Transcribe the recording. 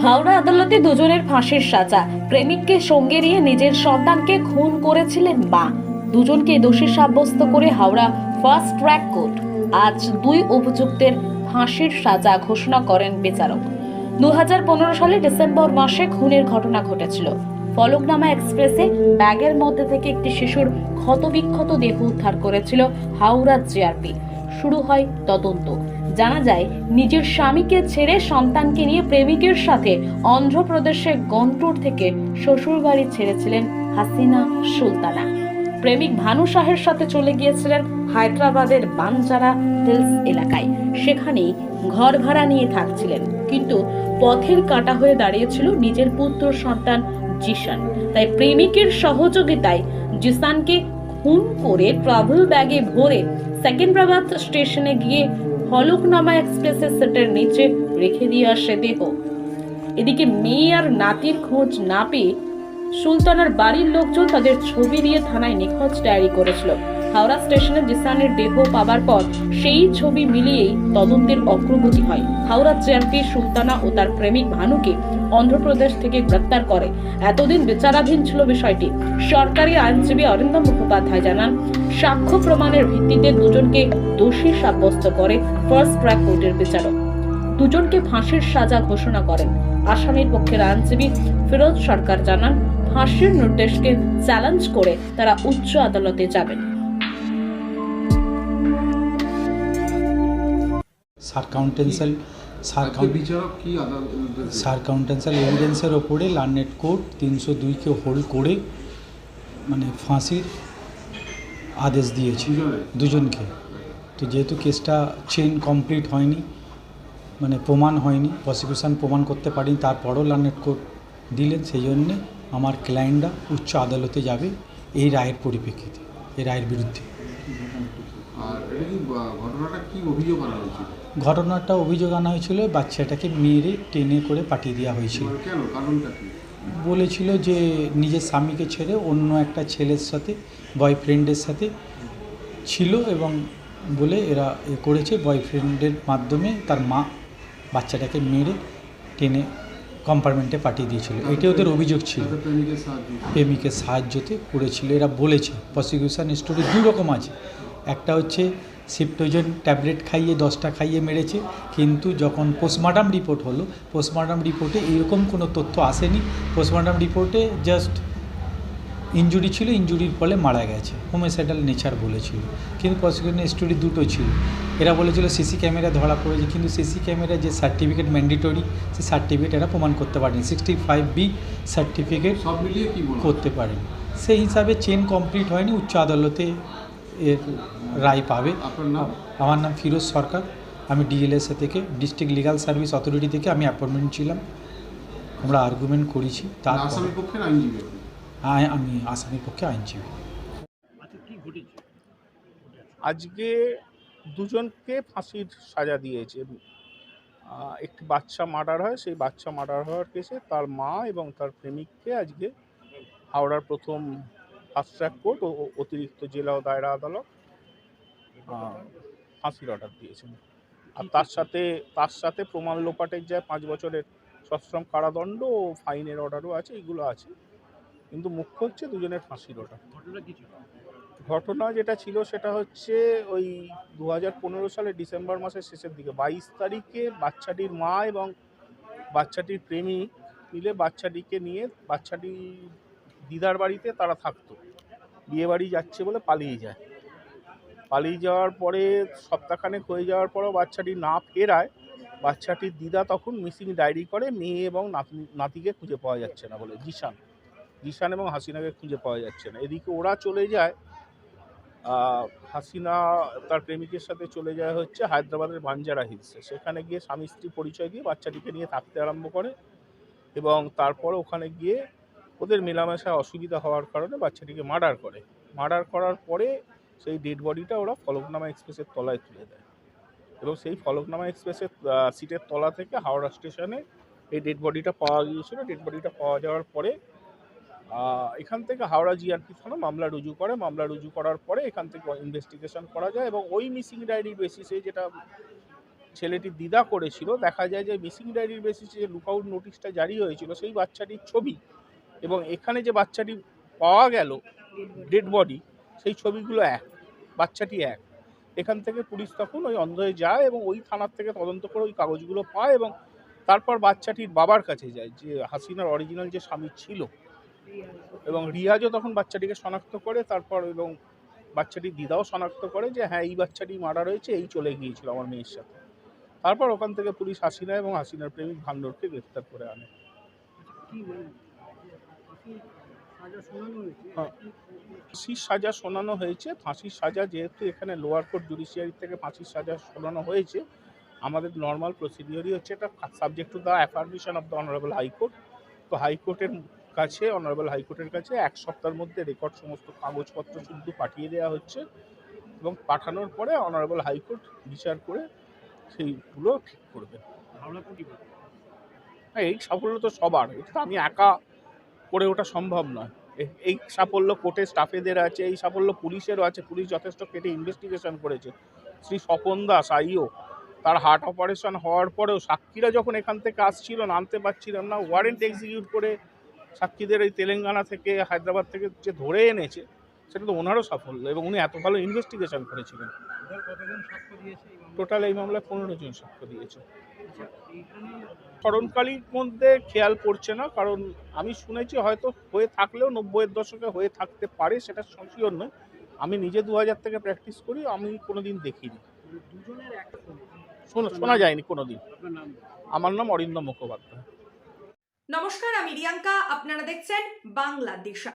হাওড়া আদালতে দুজনের ফাঁসির সাজা। প্রেমিককে সঙ্গে নিয়ে নিজের সন্তানকে খুন করেছিলেন মা। দুজনকে দোষী সাব্যস্ত করে হাওড়া ফার্স্ট ট্র্যাক কোর্ট আজ দুই অভিযুক্তের ফাঁসির সাজা ঘোষণা করেন বিচারক। 2015 সালে ডিসেম্বর মাসে খুনের ঘটনা ঘটেছিল। ফলকনামা এক্সপ্রেসে ব্যাগের মধ্যে থেকে একটি শিশুর ক্ষতবিক্ষত দেহ উদ্ধার করেছিল হাওড়া জিআরপি। শুরু হয় তদন্ত। জানা যায়, নিজের স্বামীকে ছেড়ে সন্তানকে নিয়ে প্রেমিকের সাথে অন্ধ্রপ্রদেশের গন্টুর থেকে শ্বশুরবাড়ি ছেড়েছিলেন হাসিনা সুলতানা। প্রেমিক ভানু শাহের সাথে চলে গিয়েছিলেন হায়দ্রাবাদের বানজারা হিলস এলাকায়। সেখানেই ঘর ভাড়া নিয়ে থাকছিলেন, কিন্তু পথের কাঁটা হয়ে দাঁড়িয়েছিল নিজের পুত্র সন্তান জিশান। তাই প্রেমিকের সহযোগিতায় জিশানকে খুন করে ট্রাভেল ব্যাগে ভরে সেকেন্দ্রাবাদ স্টেশনে গিয়ে ফলকনামা এক্সপ্রেসের সেটের নিচে রেখে দিয়ে আসে দেহ। এদিকে মেয়ে আর নাতির খোঁজ না পেয়ে সুলতানার বাড়ির লোকজন তাদের ছবি দিয়ে থানায় নিখোঁজ ডায়েরি করেছিল। হাওড়া স্টেশনে জিসানের দেহ পাবার পর সেই ছবি মিলিয়েই তদন্তের অগ্রগতি হয়। হাওড়া জিআরপি সুলতানা ও তার প্রেমিক ভানুকে অন্ধ্রপ্রদেশ থেকে গ্রেপ্তার করে। এতদিন বিচারাধীন ছিল বিষয়টি। সরকারি আইনজীবী অরিন্দম মুখোপাধ্যায় জানান, সাক্ষ্য প্রমাণের ভিত্তিতে দুজনকে দোষী সাব্যস্ত করে ফার্স্ট ট্র্যাক কোর্টের বিচারক। দুজনকে ফাঁসির সাজা ঘোষণা করেন। আসামির পক্ষের আইনজীবী ফিরোজ সরকার জানান, ফাঁসির নির্দেশকে চ্যালেঞ্জ করে তারা উচ্চ আদালতে যাবেন। সারকাউন্টেন্সিয়াল এভিডেন্সের ওপরে লার্নেড কোর্ট 302কে হোল্ড করে মানে ফাঁসির আদেশ দিয়েছে দুজনকে। তো যেহেতু কেসটা চেন কমপ্লিট হয়নি, মানে প্রমাণ হয়নি, প্রসিকিউশন প্রমাণ করতে পারেনি, তারপরও লার্নেড কোর্ট দিলেন, সেই জন্যে আমার ক্লায়েন্টরা উচ্চ আদালতে যাবে এই রায়ের পরিপ্রেক্ষিতে, এই রায়ের বিরুদ্ধে। ঘটনাটা অভিযোগ আনা হয়েছিল বাচ্চাটাকে মেরে টেনে করে পাঠিয়ে দেওয়া হয়েছিল। বলেছিল যে নিজের স্বামীকে ছেড়ে অন্য একটা ছেলের সাথে, বয়ফ্রেন্ডের সাথে ছিল এবং বলে এরা করেছে। বয়ফ্রেন্ডের মাধ্যমে তার মা বাচ্চাটাকে মেরে টেনে কম্পার্টমেন্টে পাঠিয়ে দিয়েছিল, এটি ওদের অভিযোগ ছিল। প্রেমিকের সাহায্যতে করেছিল এরা বলেছে। প্রসিকিউশন স্টোরি দু রকম আছে, একটা হচ্ছে সিপ্টোজেন ট্যাবলেট খাইয়ে 10টা খাইয়ে মেরেছে, কিন্তু যখন পোস্টমর্টম রিপোর্ট হলো, পোস্টমর্টম রিপোর্টে এরকম কোনো তথ্য আসেনি। পোস্টমর্টম রিপোর্টে জাস্ট ইনজুরি ছিল, ইনজুরির ফলে মারা গেছে, হোমিসাইডাল নেচার বলেছিল। কিন্তু প্রসিকিউশন স্টোরি দুটো ছিল। এরা বলেছিল সিসি ক্যামেরা ধরা পড়েছে, কিন্তু সিসি ক্যামেরা যে সার্টিফিকেট ম্যান্ডেটরি, সেই সার্টিফিকেট এরা প্রমাণ করতে পারেনি। 65B সার্টিফিকেট সব মিলিয়ে কী করতে পারেনি। সেই হিসাবে চেন কমপ্লিট হয়নি, উচ্চ আদালতে এর রায় পাবে। আমার নাম ফিরোজ সরকার, আমি ডিএলএসএ থেকে, ডিস্ট্রিক্ট লিগাল সার্ভিস অথরিটি থেকে আমি অ্যাপয়েন্টমেন্ট ছিলাম। আমরা আর্গুমেন্ট করেছি। তার আসামির পক্ষের আইনজীবী, আমি আসামির পক্ষে আইনজীবী। আজকে দুজনকে ফাঁসির সাজা দিয়েছে। একটি বাচ্চা মার্ডার হয়, সেই বাচ্চা মার্ডার হওয়ার কেসে তার মা এবং তার প্রেমিককে আজকে হাওড়ার প্রথম ফাস্ট ট্র্যাক কোর্ট ও অতিরিক্ত জেলা ও দায়রা আদালত ফাঁসির অর্ডার দিয়েছেন। আর তার সাথে প্রমাণ লোপাটের যায় 5 বছরের সশ্রম কারাদণ্ড ও ফাইনের অর্ডারও আছে, এগুলো আছে। কিন্তু মুখ্য হচ্ছে দুজনের ফাঁসির অর্ডার। ঘটনা যেটা ছিল সেটা হচ্ছে ওই 2015 সালের ডিসেম্বর মাসের শেষের দিকে 22 তারিখে বাচ্চাটির মা এবং বাচ্চাটির প্রেমিক মিলে বাচ্চাটিকে নিয়ে বাচ্চাটি দিদার বাড়িতে তারা থাকতো, বিয়ে বাড়ি যাচ্ছে বলে পালিয়ে যাওয়ার পরে সপ্তাহখানেক হয়ে যাওয়ার পরও বাচ্চাটি না ফেরায় বাচ্চাটির দিদা তখন মিসিং ডায়েরি করে, মেয়ে এবং নাতিকে খুঁজে পাওয়া যাচ্ছে না বলে। জিশান এবং হাসিনাকে খুঁজে পাওয়া যাচ্ছে না। এদিকে ওরা চলে যায়, হাসিনা তার প্রেমিকের সাথে চলে যায় হচ্ছে হায়দ্রাবাদের বানজারা হিলসে। সেখানে গিয়ে স্বামী স্ত্রী পরিচয় দিয়ে বাচ্চাটিকে নিয়ে থাকতে আরম্ভ করে এবং তারপরে ওখানে গিয়ে ওদের মেলামেশায় অসুবিধা হওয়ার কারণে বাচ্চাটিকে মার্ডার করার পরে সেই ডেড বডিটা ওরা ফলকনামা এক্সপ্রেসের তলায় তুলে দেয় এবং সেই ফলকনামা এক্সপ্রেসের সিটের তলা থেকে হাওড়া স্টেশনে এই ডেড বডিটা পাওয়া গিয়েছিল। ডেড বডিটা পাওয়া যাওয়ার পরে এখান থেকে হাওড়া জিআরপি থানা মামলা রুজু করার পরে এখান থেকে ইনভেস্টিগেশন করা যায় এবং ওই মিসিং ডায়েরির বেসিসে যেটা ছেলেটি দ্বিধা করেছিল, দেখা যায় যে মিসিং ডায়েরির বেসিসে যে লুকআউট নোটিশটা জারি হয়েছিল সেই বাচ্চাটির ছবি এবং এখানে যে বাচ্চাটি পাওয়া গেল ডেড বডি, সেই ছবিগুলো এক, বাচ্চাটি এক। এখান থেকে পুলিশ তখন ওই অন্ধয়ে যায় এবং ওই থানার থেকে তদন্ত করে ওই কাগজগুলো পায় এবং তারপর বাচ্চাটির বাবার কাছে যায়, যে হাসিনার অরিজিনাল যে স্বামী ছিল, এবং রিয়াজও তখন বাচ্চাটিকে শনাক্ত করে, তারপর এবং বাচ্চাটির দিদাও শনাক্ত করে যে হ্যাঁ এই বাচ্চাটি মারা রয়েছে, এই চলে গিয়েছিল আমার মেয়ের সাথে। তারপর ওখান থেকে পুলিশ হাসিনা এবং হাসিনার প্রেমিক ভান্ডরকে গ্রেফতার করে আনে। ফাঁসির সাজা শোনানো হয়েছে। ফাঁসির সাজা যেহেতু এখানে লোয়ার কোর্ট জুডিশিয়ারি থেকে ফাঁসির সাজা শোনানো হয়েছে, আমাদের নর্মাল প্রসিডিওরই হচ্ছে এটা subject to the affirmation of the honourable high court. তো হাইকোর্টের কাছে, অনারেবল হাইকোর্টের কাছে 1 সপ্তাহের মধ্যে রেকর্ড সমস্ত কাগজপত্র শুদ্ধ পাঠিয়ে দেওয়া হচ্ছে এবং পাঠানোর পরে অনারেবল হাইকোর্ট বিচার করে সেইগুলো ঠিক করবে। হ্যাঁ, এই সাফল্য তো সবার, এটা তো আমি একা করে ওঠা সম্ভব নয়। এই সাফল্য কোর্টের স্টাফেদের আছে, এই সাফল্য পুলিশেরও আছে। পুলিশ যথেষ্ট কেটে ইনভেস্টিগেশন করেছে। শ্রী স্বপন দাস আইও, তার হার্ট অপারেশন হওয়ার পরেও সাক্ষীরা যখন এখান থেকে আসছিল, নামতে পারছিলাম না, ওয়ারেন্ট এক্সিকিউট করে সাক্ষীদের এই তেলেঙ্গানা থেকে, হায়দ্রাবাদ থেকে যে ধরে এনেছে, সেটা তো ওনারও সাফল্য এবং উনি এত ভালো ইনভেস্টিগেশন করেছিলেন। টোটাল এই মামলায় 15 জন সাক্ষ্য দিয়েছে। স্মরণকালীর মধ্যে খেয়াল পড়ছে না, কারণ আমি শুনেছি হয়তো হয়ে থাকলেও 90-এর দশকে হয়ে থাকতে পারে, সেটা শিওর নয়। আমি নিজে 2000 থেকে প্র্যাকটিস করি, আমি কোনোদিন দেখিনি, শোনা যায়নি কোনোদিন। আমার নাম অরিন্দম মুখোপাধ্যায়। নমস্কার, আমি রিয়াঙ্কা, আপনারা দেখছেন বাংলাদেশ।